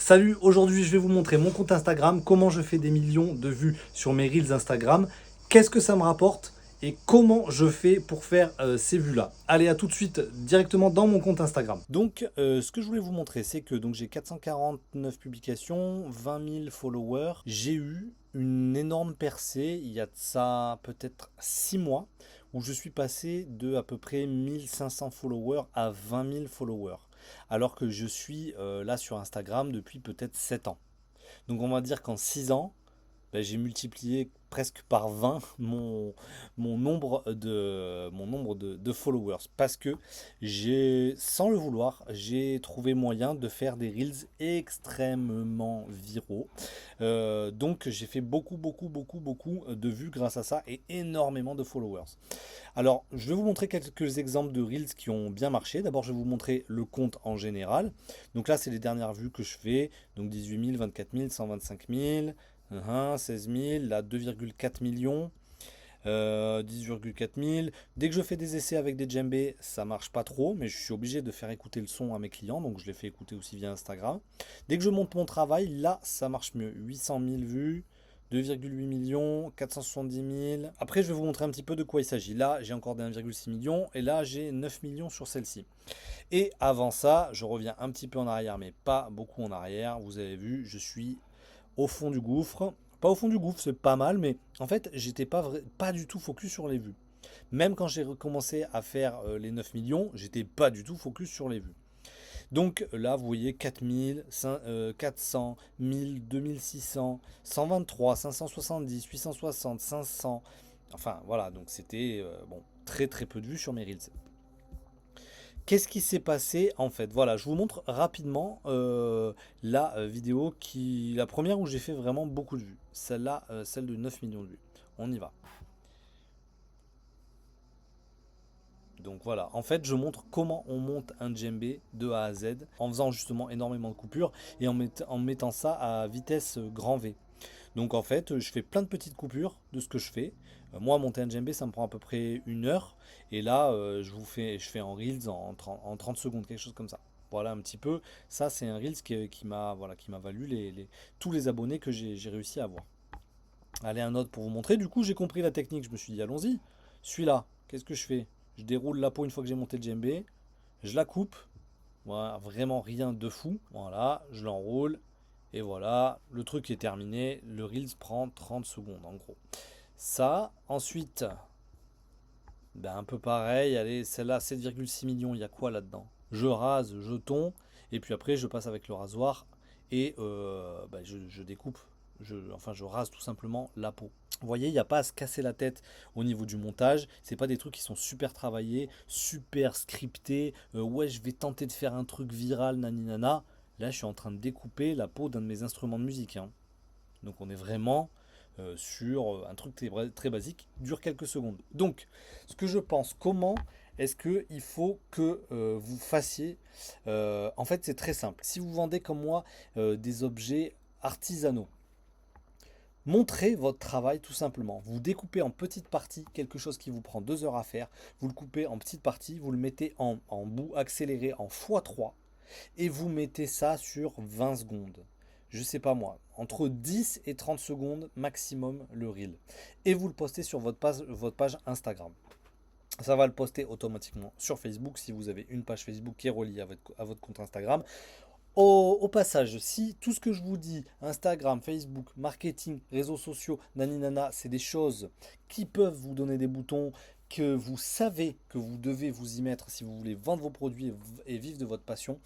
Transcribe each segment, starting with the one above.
Salut, aujourd'hui je vais vous montrer mon compte Instagram, comment je fais des millions de vues sur mes Reels Instagram, qu'est-ce que ça me rapporte et comment je fais pour faire ces vues-là. Allez, à tout de suite directement dans mon compte Instagram. Donc, ce que je voulais vous montrer, c'est que donc j'ai 449 publications, 20 000 followers. J'ai eu une énorme percée il y a de ça peut-être 6 mois où je suis passé de à peu près 1500 followers à 20 000 followers alors que je suis là sur Instagram depuis peut-être 7 ans. Donc on va dire qu'en 6 ans, ben, j'ai multiplié presque par 20 mon nombre de followers. Parce que sans le vouloir, j'ai trouvé moyen de faire des reels extrêmement viraux. Donc j'ai fait beaucoup de vues grâce à ça et énormément de followers. Alors, je vais vous montrer quelques exemples de Reels qui ont bien marché. D'abord, je vais vous montrer le compte en général. Donc là, c'est les dernières vues que je fais. Donc 18 000, 24 000, 125 000, 16 000, là 2,4 millions, 10,4 000. Dès que je fais des essais avec des djembés, ça marche pas trop, mais je suis obligé de faire écouter le son à mes clients, donc je les fais écouter aussi via Instagram. Dès que je monte mon travail, là, ça marche mieux. 800 000 vues, 2,8 millions, 470 000. Après, je vais vous montrer un petit peu de quoi il s'agit. Là, j'ai encore des 1,6 million et là, j'ai 9 millions sur celle-ci. Et avant ça, je reviens un petit peu en arrière, mais pas beaucoup en arrière. Vous avez vu, je suis au fond du gouffre. Pas au fond du gouffre, c'est pas mal, mais en fait, j'étais pas du tout focus sur les vues. Même quand j'ai recommencé à faire les 9 millions, j'étais pas du tout focus sur les vues. Donc là, vous voyez 4000, 400, 1000, 2600, 123, 570, 860, 500. Enfin voilà, donc c'était bon, très peu de vues sur mes Reels. Qu'est-ce qui s'est passé en fait? Voilà, je vous montre rapidement la vidéo la première où j'ai fait vraiment beaucoup de vues. Celle-là, celle de 9 millions de vues. On y va. Donc voilà, en fait, je montre comment on monte un djembé de A à Z en faisant justement énormément de coupures et en mettant ça à vitesse grand V. Donc en fait, je fais plein de petites coupures de ce que je fais. Moi, monter un djembé, ça me prend à peu près 1 heure. Et là, je fais en Reels en 30 secondes, quelque chose comme ça. Voilà un petit peu. Ça, c'est un Reels qui m'a valu tous les abonnés que j'ai réussi à avoir. Allez, un autre pour vous montrer. Du coup, j'ai compris la technique. Je me suis dit, allons-y. Celui-là, qu'est-ce que je fais? Je déroule la peau une fois que j'ai monté le djembé. Je la coupe. Voilà, vraiment rien de fou. Voilà, je l'enroule. Et voilà, le truc est terminé. Le Reels prend 30 secondes en gros. Ça, ensuite, ben un peu pareil. Allez, celle-là, 7,6 millions. Il y a quoi là-dedans? Je rase, je tonds. Et puis après, je passe avec le rasoir et ben, je découpe. Enfin, je rase tout simplement la peau. Vous voyez, il n'y a pas à se casser la tête au niveau du montage. C'est pas des trucs qui sont super travaillés, super scriptés. Ouais, je vais tenter de faire un truc viral, naninana. Là, je suis en train de découper la peau d'un de mes instruments de musique, hein. Donc, on est vraiment sur un truc très basique, dure quelques secondes. Donc, ce que je pense, comment est-ce qu'il faut que vous fassiez en fait, c'est très simple. Si vous vendez comme moi des objets artisanaux, montrez votre travail tout simplement. Vous découpez en petites parties quelque chose qui vous prend 2 heures à faire. Vous le coupez en petites parties, vous le mettez en bout accéléré en x3 et vous mettez ça sur 20 secondes. Je sais pas moi, entre 10 et 30 secondes maximum le reel. Et vous le postez sur votre page Instagram. Ça va le poster automatiquement sur Facebook si vous avez une page Facebook qui est reliée à votre compte Instagram. Au passage, si tout ce que je vous dis, Instagram, Facebook, marketing, réseaux sociaux, naninana, c'est des choses qui peuvent vous donner des boutons, que vous savez que vous devez vous y mettre si vous voulez vendre vos produits et vivre de votre passion,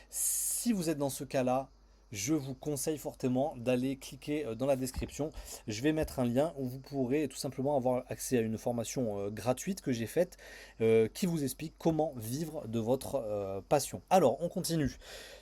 si vous êtes dans ce cas-là, je vous conseille fortement d'aller cliquer dans la description. Je vais mettre un lien où vous pourrez tout simplement avoir accès à une formation gratuite que j'ai faite qui vous explique comment vivre de votre passion. Alors, on continue.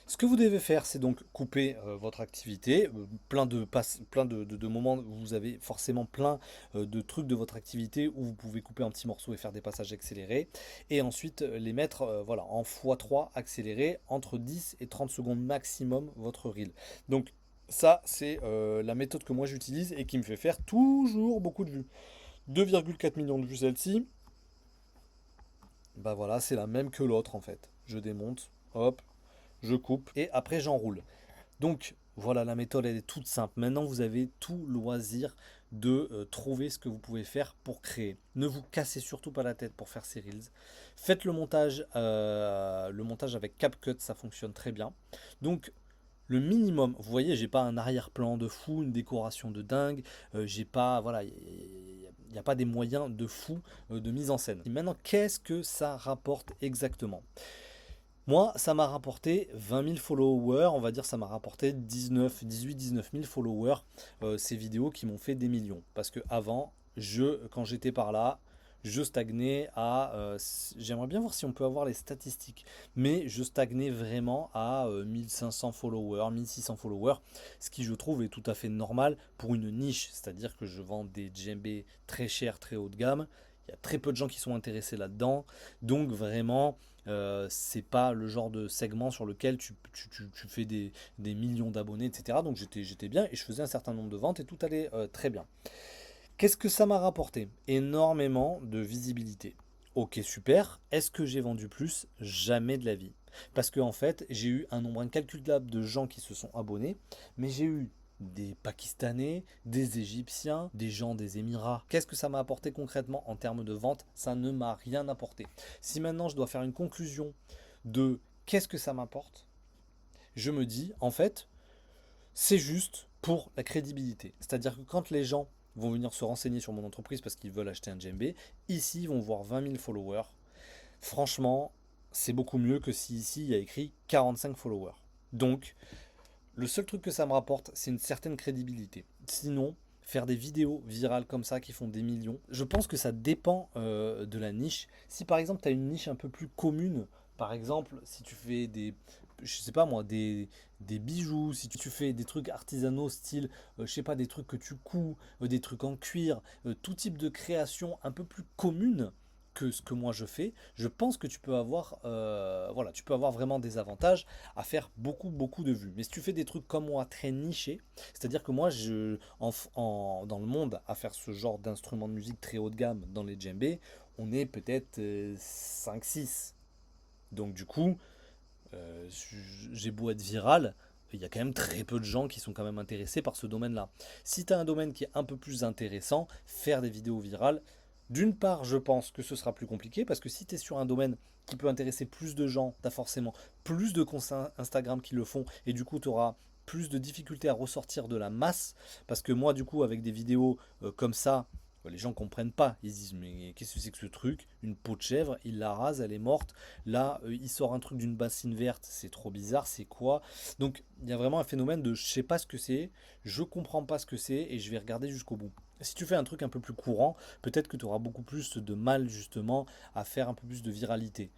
Ce que vous devez faire, c'est donc couper votre activité. Plein de moments où vous avez forcément plein de trucs de votre activité où vous pouvez couper en petits morceaux et faire des passages accélérés. Et ensuite les mettre voilà, en x3 accéléré entre 10 et 30 secondes maximum votre reel. Donc ça, c'est la méthode que moi j'utilise et qui me fait faire toujours beaucoup de vues. 2,4 millions de vues celle-ci. Bah voilà, c'est la même que l'autre en fait. Je démonte, hop, je coupe et après j'enroule. Donc voilà, la méthode elle est toute simple. Maintenant vous avez tout loisir de trouver ce que vous pouvez faire pour créer. Ne vous cassez surtout pas la tête pour faire ces reels. Faites le montage avec CapCut, ça fonctionne très bien. Donc le minimum, vous voyez, j'ai pas un arrière-plan de fou, une décoration de dingue, j'ai pas, voilà, il n'y a pas des moyens de fou de mise en scène. Et maintenant, qu'est-ce que ça rapporte exactement? Moi, ça m'a rapporté 20 000 followers, on va dire ça m'a rapporté 18-19 000 followers, ces vidéos qui m'ont fait des millions. Parce que avant, quand j'étais par là, je stagnais à... j'aimerais bien voir si on peut avoir les statistiques, mais je stagnais vraiment à 1500 followers, 1600 followers, ce qui je trouve est tout à fait normal pour une niche, c'est-à-dire que je vends des djembés très chers, très haut de gamme, il y a très peu de gens qui sont intéressés là-dedans, donc vraiment c'est pas le genre de segment sur lequel tu fais des millions d'abonnés, etc. Donc j'étais bien et je faisais un certain nombre de ventes et tout allait très bien. Qu'est-ce que ça m'a rapporté? Énormément de visibilité. Ok, super. Est-ce que j'ai vendu plus? Jamais de la vie. Parce qu'en fait, j'ai eu un nombre incalculable de gens qui se sont abonnés, mais j'ai eu des Pakistanais, des Égyptiens, des gens des Émirats. Qu'est-ce que ça m'a apporté concrètement en termes de vente? Ça ne m'a rien apporté. Si maintenant je dois faire une conclusion de qu'est-ce que ça m'apporte, je me dis, en fait, c'est juste pour la crédibilité. C'est-à-dire que quand les gens vont venir se renseigner sur mon entreprise parce qu'ils veulent acheter un djembé, ici ils vont voir 20 000 followers. Franchement, c'est beaucoup mieux que si ici il y a écrit 45 followers. Donc, le seul truc que ça me rapporte, c'est une certaine crédibilité. Sinon, faire des vidéos virales comme ça qui font des millions, je pense que ça dépend de la niche. Si par exemple tu as une niche un peu plus commune, par exemple si tu fais je sais pas moi, des bijoux, si tu fais des trucs artisanaux style, je sais pas, des trucs que tu couds, des trucs en cuir, tout type de création un peu plus commune que ce que moi je fais, je pense que tu peux avoir, voilà, tu peux avoir vraiment des avantages à faire beaucoup de vues. Mais si tu fais des trucs comme moi très nichés, c'est-à-dire que moi dans le monde à faire ce genre d'instrument de musique très haut de gamme dans les djembés, on est peut-être 5-6. Donc du coup, euh, j'ai beau être viral, il y a quand même très peu de gens qui sont quand même intéressés par ce domaine-là. Si tu as un domaine qui est un peu plus intéressant, faire des vidéos virales, d'une part, je pense que ce sera plus compliqué parce que si tu es sur un domaine qui peut intéresser plus de gens, tu as forcément plus de comptes Instagram qui le font et du coup, tu auras plus de difficultés à ressortir de la masse parce que moi, du coup, avec des vidéos comme ça, les gens comprennent pas. Ils se disent mais qu'est-ce que c'est que ce truc? Une peau de chèvre, il la rase, elle est morte. Là, il sort un truc d'une bassine verte, c'est trop bizarre, c'est quoi? Donc il y a vraiment un phénomène de je sais pas ce que c'est, je comprends pas ce que c'est et je vais regarder jusqu'au bout. Si tu fais un truc un peu plus courant, peut-être que tu auras beaucoup plus de mal justement à faire un peu plus de viralité.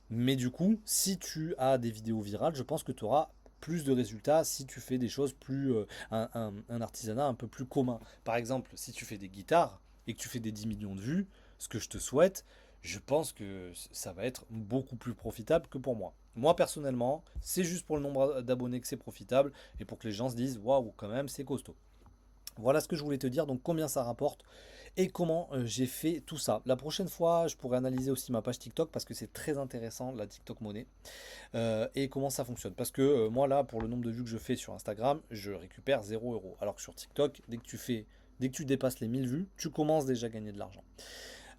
Mais du coup, si tu as des vidéos virales, je pense que tu auras plus de résultats si tu fais des choses plus, un artisanat un peu plus commun. Par exemple, si tu fais des guitares et que tu fais des 10 millions de vues, ce que je te souhaite, je pense que ça va être beaucoup plus profitable que pour moi. Moi personnellement, c'est juste pour le nombre d'abonnés que c'est profitable et pour que les gens se disent waouh, quand même, c'est costaud. Voilà ce que je voulais te dire, donc combien ça rapporte et comment j'ai fait tout ça. La prochaine fois, je pourrais analyser aussi ma page TikTok parce que c'est très intéressant, la TikTok monnaie, et comment ça fonctionne. Parce que moi là, pour le nombre de vues que je fais sur Instagram, je récupère 0 euros. Alors que sur TikTok, dès que tu dépasses les 1000 vues, tu commences déjà à gagner de l'argent.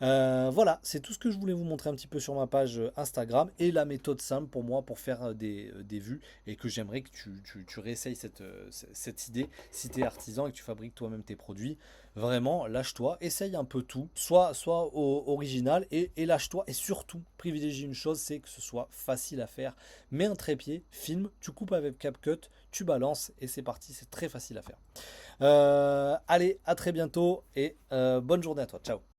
Voilà, c'est tout ce que je voulais vous montrer un petit peu sur ma page Instagram et la méthode simple pour moi pour faire des vues et que j'aimerais que tu réessayes cette idée si tu es artisan et que tu fabriques toi-même tes produits. Vraiment, lâche-toi, essaye un peu tout, sois original et lâche-toi et surtout privilégie une chose, c'est que ce soit facile à faire. Mets un trépied, filme, tu coupes avec CapCut, tu balances et c'est parti, c'est très facile à faire. Allez, à très bientôt et bonne journée à toi, ciao.